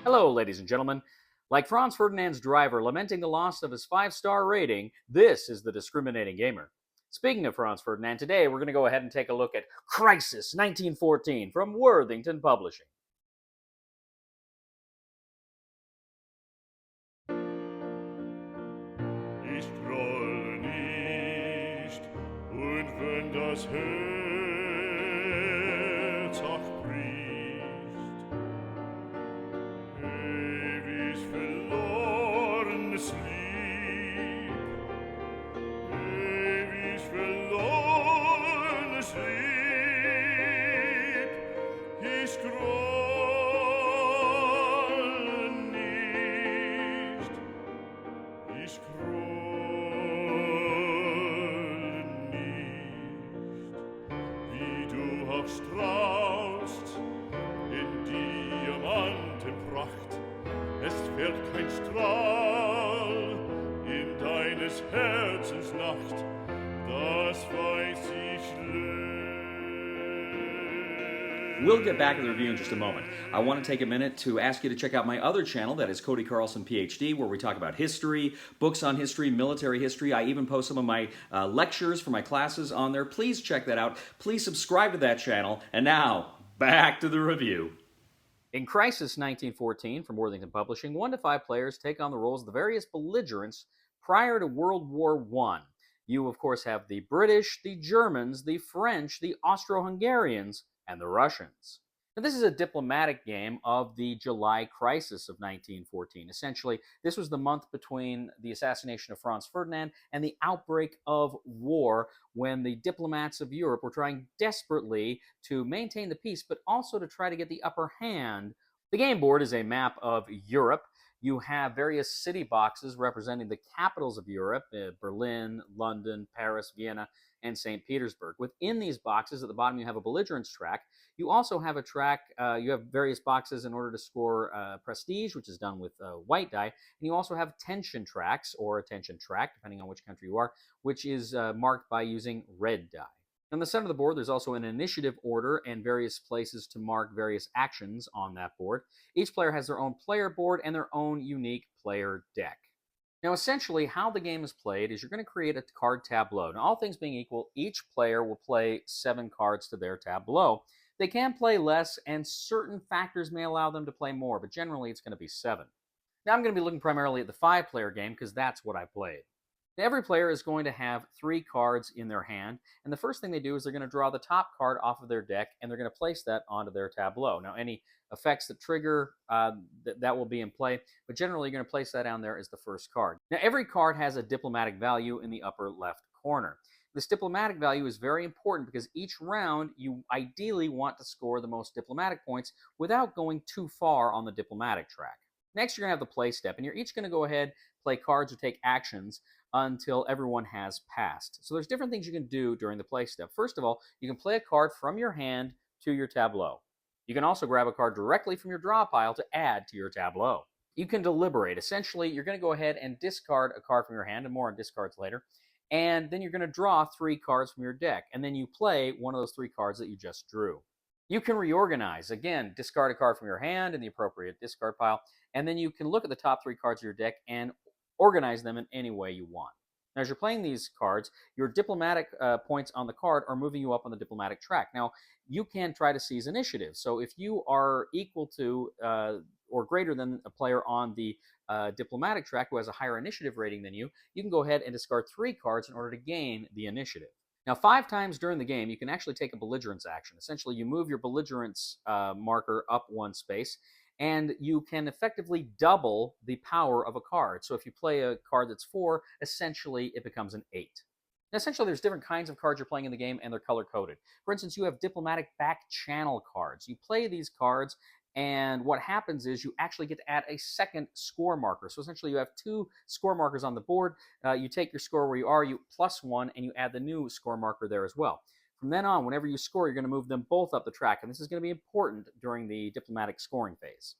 Hello, ladies and gentlemen. Like Franz Ferdinand's driver lamenting the loss of his 5-star rating, this is the Discriminating Gamer. Speaking of Franz Ferdinand, today we're going to go ahead and take a look at Crisis 1914 from Worthington Publishing. Ich grolle nicht, und wenn das Herz auch bricht, ewig verlorenes Lieb, ewig verlorenes Lieb, ich grolle nicht, ich grolle nicht, wie du auch strahlst in Diamantenpracht, es fällt kein Strahl in deines Herzens Nacht, das weiß ich längst. We'll get back to the review in just a moment. I want to take a minute to ask you to check out my other channel, that is Cody Carlson, PhD, where we talk about history, books on history, military history. I even post some of my lectures for my classes on there. Please check that out. Please subscribe to that channel. And now, back to the review. In Crisis 1914 from Worthington Publishing, 1 to 5 players take on the roles of the various belligerents prior to World War I. You, of course, have the British, the Germans, the French, the Austro-Hungarians, and the Russians. Now, this is a diplomatic game of the July crisis of 1914. Essentially, this was the month between the assassination of Franz Ferdinand and the outbreak of war, when the diplomats of Europe were trying desperately to maintain the peace, but also to try to get the upper hand. The game board is a map of Europe. You have various city boxes representing the capitals of Europe, Berlin, London, Paris, Vienna, and St. Petersburg. Within these boxes, at the bottom, you have a belligerence track. You also have a track, you have various boxes in order to score prestige, which is done with white die. And you also have tension tracks, or a tension track, depending on which country you are, which is marked by using red die. On the center of the board, there's also an initiative order and various places to mark various actions on that board. Each player has their own player board and their own unique player deck. Now, essentially, how the game is played is you're going to create a card tableau. Now, all things being equal, each player will play 7 cards to their tableau. They can play less, and certain factors may allow them to play more, but generally it's going to be 7. Now, I'm going to be looking primarily at the 5-player game because that's what I played. Now, every player is going to have 3 cards in their hand, and the first thing they do is they're going to draw the top card off of their deck, and they're going to place that onto their tableau. Now, any effects that trigger, that will be in play, but generally you're going to place that down there as the first card. Now, every card has a diplomatic value in the upper left corner. This diplomatic value is very important because each round you ideally want to score the most diplomatic points without going too far on the diplomatic track. Next, you're going to have the play step, and you're each going to go ahead, play cards, or take actions until everyone has passed. So there's different things you can do during the play step. First of all, you can play a card from your hand to your tableau. You can also grab a card directly from your draw pile to add to your tableau. You can deliberate. Essentially, you're going to go ahead and discard a card from your hand, and more on discards later. And then you're going to draw 3 cards from your deck, and then you play one of those 3 cards that you just drew. You can reorganize. Again, discard a card from your hand in the appropriate discard pile, and then you can look at the top 3 cards of your deck and organize them in any way you want. Now, as you're playing these cards, your diplomatic points on the card are moving you up on the diplomatic track. Now, you can try to seize initiative. So if you are equal to or greater than a player on the diplomatic track who has a higher initiative rating than you can go ahead and discard 3 cards in order to gain the initiative. Now, 5 times during the game, you can actually take a belligerence action. Essentially, you move your belligerence marker up 1 space, and you can effectively double the power of a card. So if you play a card that's 4, essentially it becomes an 8. Now, essentially, there's different kinds of cards you're playing in the game, and they're color-coded. For instance, you have diplomatic back channel cards. You play these cards, and what happens is you actually get to add a second score marker. So essentially, you have 2 score markers on the board. You take your score where you are, you +1, and you add the new score marker there as well. From then on, whenever you score, you're going to move them both up the track, and this is going to be important during the diplomatic scoring phase.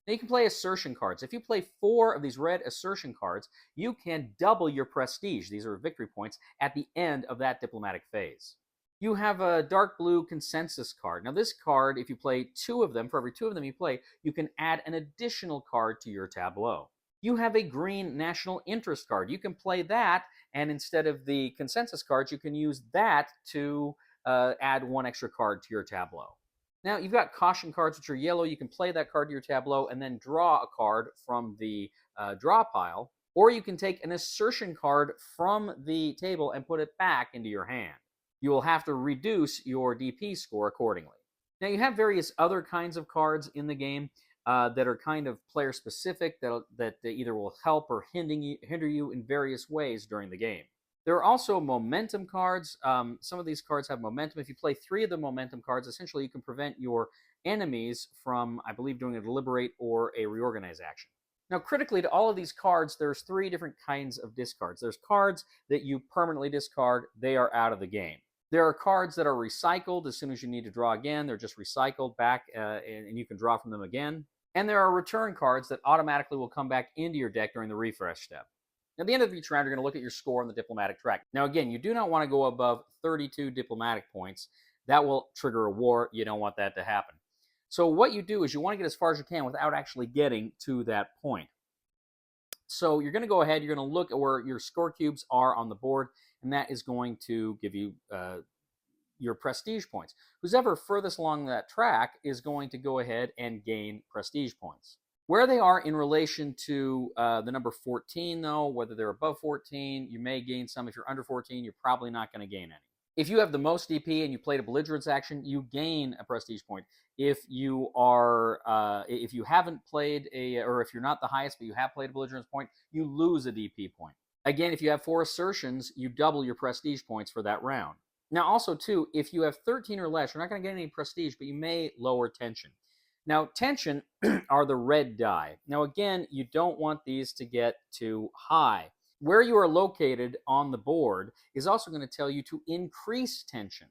Now, you can play assertion cards. If you play 4 of these red assertion cards, you can double your prestige. These are victory points at the end of that diplomatic phase. You have a dark blue consensus card. Now, this card, if you play 2 of them, for every 2 of them you play, you can add an additional card to your tableau. You have a green national interest card. You can play that, and instead of the consensus cards, you can use that to add 1 extra card to your tableau. Now, you've got caution cards, which are yellow. You can play that card to your tableau and then draw a card from the draw pile, or you can take an assertion card from the table and put it back into your hand. You will have to reduce your DP score accordingly. Now, you have various other kinds of cards in the game that are kind of player specific that either will help or hinder you in various ways during the game. There are also momentum cards. Some of these cards have momentum. If you play 3 of the momentum cards, essentially you can prevent your enemies from, I believe, doing a deliberate or a reorganize action. Now, critically to all of these cards, there's 3 different kinds of discards. There's cards that you permanently discard. They are out of the game. There are cards that are recycled as soon as you need to draw again. They're just recycled back, and you can draw from them again. And there are return cards that automatically will come back into your deck during the refresh step. At the end of each round, you're going to look at your score on the diplomatic track. Now, again, you do not want to go above 32 diplomatic points. That will trigger a war. You don't want that to happen. So what you do is you want to get as far as you can without actually getting to that point. So you're going to go ahead, you're going to look at where your score cubes are on the board, and that is going to give you your prestige points. Who's ever furthest along that track is going to go ahead and gain prestige points. Where they are in relation to the number 14, though, whether they're above 14, you may gain some. If you're under 14, you're probably not going to gain any. If you have the most DP and you played a belligerence action, you gain a prestige point. If you haven't played or if you're not the highest but you have played a belligerence point, you lose a DP point. Again, if you have 4 assertions, you double your prestige points for that round. Now, also, too, if you have 13 or less, you're not going to get any prestige, but you may lower tension. Now, tension are the red die. Now, again, you don't want these to get too high. Where you are located on the board is also going to tell you to increase tension.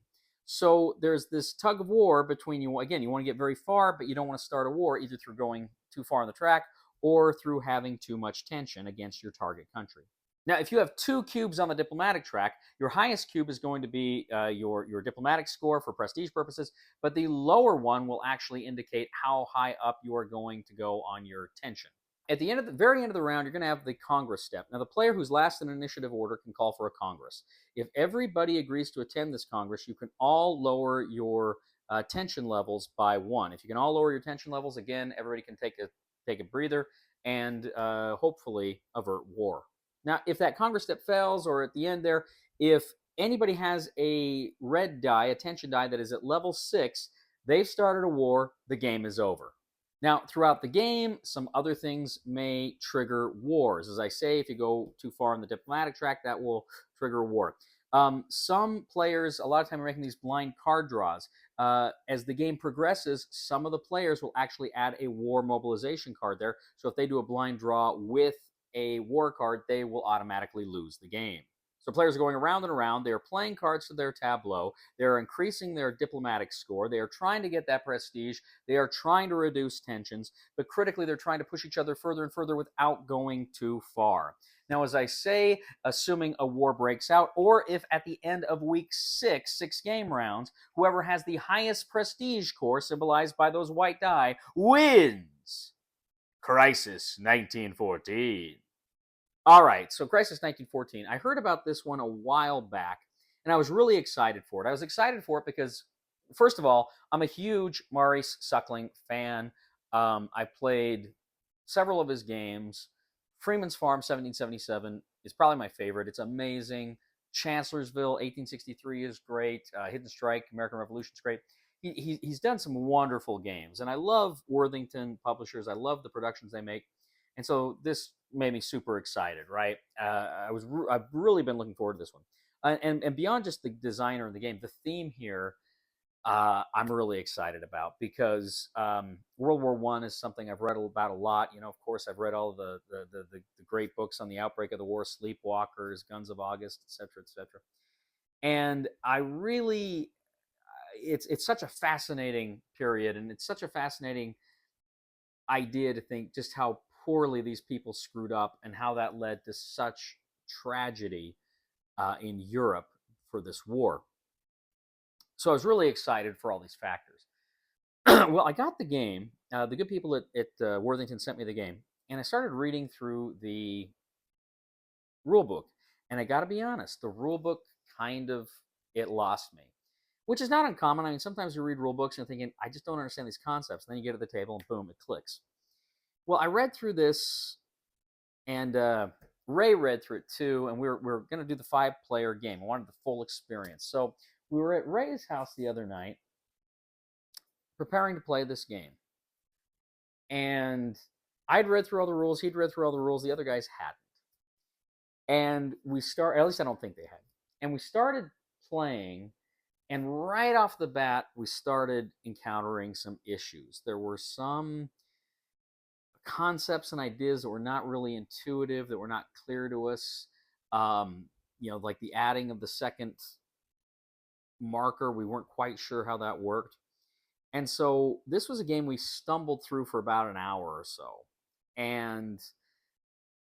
So there's this tug of war between you. Again, you want to get very far, but you don't want to start a war either through going too far on the track or through having too much tension against your target country. Now, if you have 2 cubes on the diplomatic track, your highest cube is going to be your diplomatic score for prestige purposes, but the lower one will actually indicate how high up you are going to go on your tension. At the very end of the round, you're going to have the Congress step. Now, the player who's last in initiative order can call for a Congress. If everybody agrees to attend this Congress, you can all lower your tension levels by 1. If you can all lower your tension levels, again, everybody can take a breather and hopefully avert war. Now, if that Congress step fails, or at the end there, if anybody has a red die, a tension die that is at level 6, they've started a war, the game is over. Now, throughout the game, some other things may trigger wars. As I say, if you go too far on the diplomatic track, that will trigger a war. Some players, a lot of time, are making these blind card draws. As the game progresses, some of the players will actually add a war mobilization card there. So if they do a blind draw with a war card, they will automatically lose the game. So players are going around and around. They are playing cards to their tableau. They are increasing their diplomatic score. They are trying to get that prestige. They are trying to reduce tensions. But critically, they're trying to push each other further and further without going too far. Now, as I say, assuming a war breaks out, or if at the end of week 6 game rounds, whoever has the highest prestige score, symbolized by those white die, wins. Crisis 1914. All right, so Crisis 1914. I heard about this one a while back, and I was really excited for it. I was excited for it because, first of all, I'm a huge Maurice Suckling fan. I played several of his games. Freeman's Farm 1777 is probably my favorite. It's amazing. Chancellorsville 1863 is great. Hidden Strike, American Revolution is great. He's done some wonderful games, and I love Worthington Publishers. I love the productions they make, and so this made me super excited. Right, I've really been looking forward to this one, and beyond just the designer and the game, the theme here, I'm really excited about because World War I is something I've read about a lot. You know, of course, I've read all the great books on the outbreak of the war, Sleepwalkers, Guns of August, etc., etc. And I really, it's such a fascinating period, and it's such a fascinating idea to think just how poorly these people screwed up and how that led to such tragedy in Europe for this war. So I was really excited for all these factors. Well, I got the game. The good people at Worthington sent me the game, and I started reading through the rule book. And I got to be honest, the rule book kind of it lost me, which is not uncommon. I mean, sometimes you read rule books and you're thinking, I just don't understand these concepts. And then you get to the table and boom, it clicks. Well, I read through this, and Ray read through it too, and we're going to do the 5-player game. I wanted the full experience. So we were at Ray's house the other night preparing to play this game. And I'd read through all the rules, he'd read through all the rules, the other guys hadn't. And at least I don't think they had. And we started playing, and right off the bat, we started encountering some issues. There were some concepts and ideas that were not really intuitive, that were not clear to us. Like the adding of the second marker, we weren't quite sure how that worked. And so this was a game we stumbled through for about an hour or so. And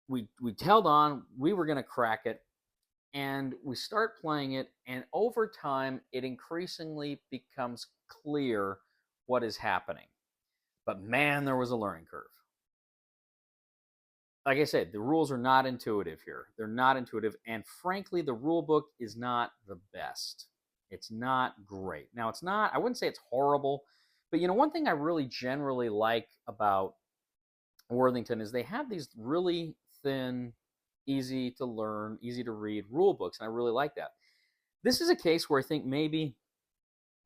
we held on, we were going to crack it, and we start playing it, and over time, it increasingly becomes clear what is happening. But man, there was a learning curve. Like I said, the rules are not intuitive here. They're not intuitive, and frankly, the rule book is not the best. It's not great. Now, I wouldn't say it's horrible, but one thing I really generally like about Worthington is they have these really thin, easy to learn, easy to read rule books, and I really like that. This is a case where I think maybe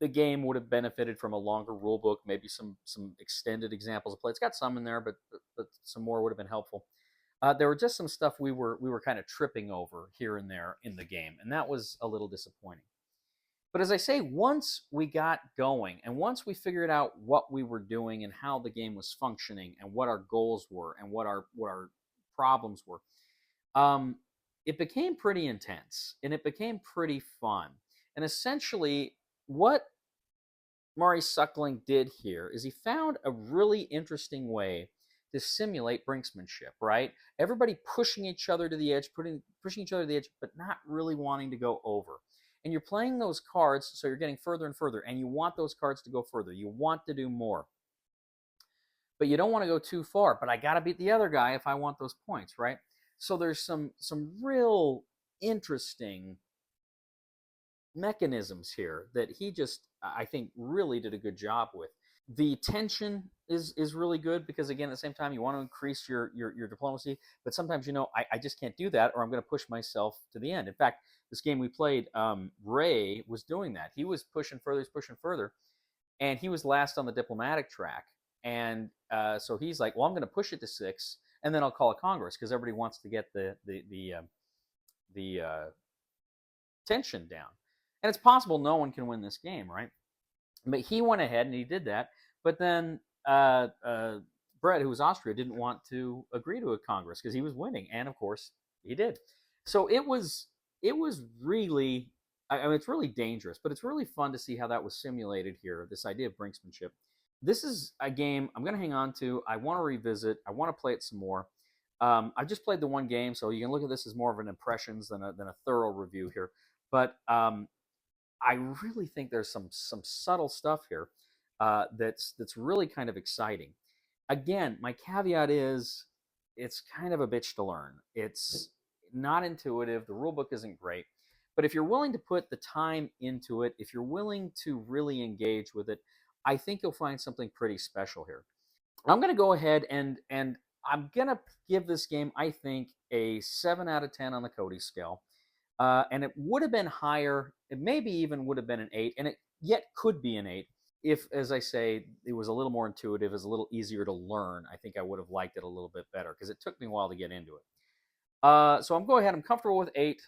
the game would have benefited from a longer rule book, maybe some extended examples of play. It's got some in there, but some more would have been helpful. There were just some stuff we were kind of tripping over here and there in the game, and that was a little disappointing. But as I say, once we got going and once we figured out what we were doing and how the game was functioning and what our goals were and what our problems were, it became pretty intense and it became pretty fun. And essentially, what Murray Suckling did here is he found a really interesting way to simulate brinksmanship, right? Everybody pushing each other to the edge, pushing each other to the edge, but not really wanting to go over. And you're playing those cards, so you're getting further and further, and you want those cards to go further. You want to do more. But you don't want to go too far. But I got to beat the other guy if I want those points, right? So there's some real interesting mechanisms here that he just, I think, really did a good job with. The tension is really good because, again, at the same time, you want to increase your diplomacy, but sometimes, I just can't do that, or I'm going to push myself to the end. In fact, this game we played, Ray was doing that. He was pushing further, and he was last on the diplomatic track. And so he's like, well, I'm going to push it to 6, and then I'll call a Congress because everybody wants to get the tension down. And it's possible no one can win this game, right? But he went ahead and he did that. But then Brett, who was Austria, didn't want to agree to a Congress because he was winning. And of course, he did. So it was really, it's really dangerous, but it's really fun to see how that was simulated here, this idea of brinksmanship. This is a game I'm going to hang on to. I want to revisit. I want to play it some more. I've just played the one game, so you can look at this as more of an impressions than a thorough review here. But I really think there's some subtle stuff here that's really kind of exciting. Again, my caveat is it's kind of a bitch to learn. It's not intuitive. The rule book isn't great. But if you're willing to put the time into it, if you're willing to really engage with it, I think you'll find something pretty special here. I'm going to go ahead and I'm going to give this game, I think, a 7 out of 10 on the Cody scale. And it would have been higher. It maybe even would have been an 8, and it yet could be an 8 if, as I say, it was a little more intuitive, it was a little easier to learn. I think I would have liked it a little bit better because it took me a while to get into it. So I'm going ahead. I'm comfortable with 8.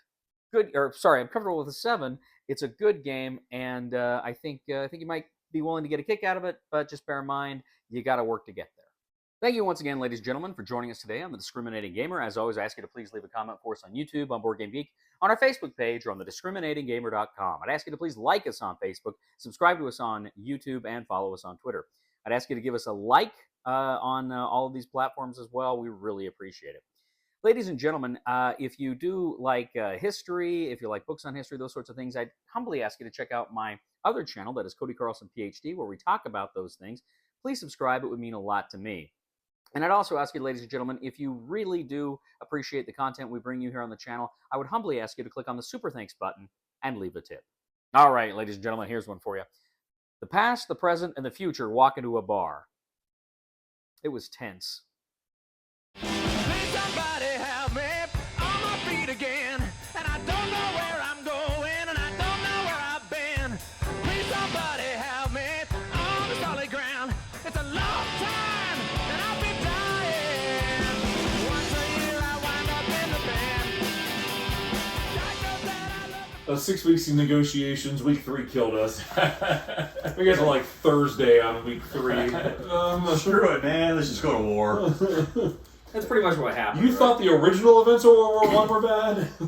I'm comfortable with a 7. It's a good game, and I think you might be willing to get a kick out of it, but just bear in mind, you got to work to get there. Thank you once again, ladies and gentlemen, for joining us today on The Discriminating Gamer. As always, I ask you to please leave a comment for us on YouTube, on Board Game Geek, on our Facebook page, or on thediscriminatinggamer.com. I'd ask you to please like us on Facebook, subscribe to us on YouTube, and follow us on Twitter. I'd ask you to give us a like on all of these platforms as well. We really appreciate it. Ladies and gentlemen, if you do like history, if you like books on history, those sorts of things, I'd humbly ask you to check out my other channel, that is Cody Carlson, PhD, where we talk about those things, please subscribe. It would mean a lot to me. And I'd also ask you, ladies and gentlemen, if you really do appreciate the content we bring you here on the channel, I would humbly ask you to click on the Super Thanks button and leave a tip. All right, ladies and gentlemen, here's one for you. The past, the present, and the future walk into a bar. It was tense. Please somebody help me on my feet again. And I don't know where I'm going, and I don't know where I've been. Please somebody help me on the solid ground. It's a long time, and I'll be dying. Once a year I wind up in the band. God knows that I love 6 weeks of negotiations, week 3 killed us. We guys are like Thursday on week 3. Screw it, man. Let's just go to war. That's pretty much what happened. You thought the original events of World War I were bad?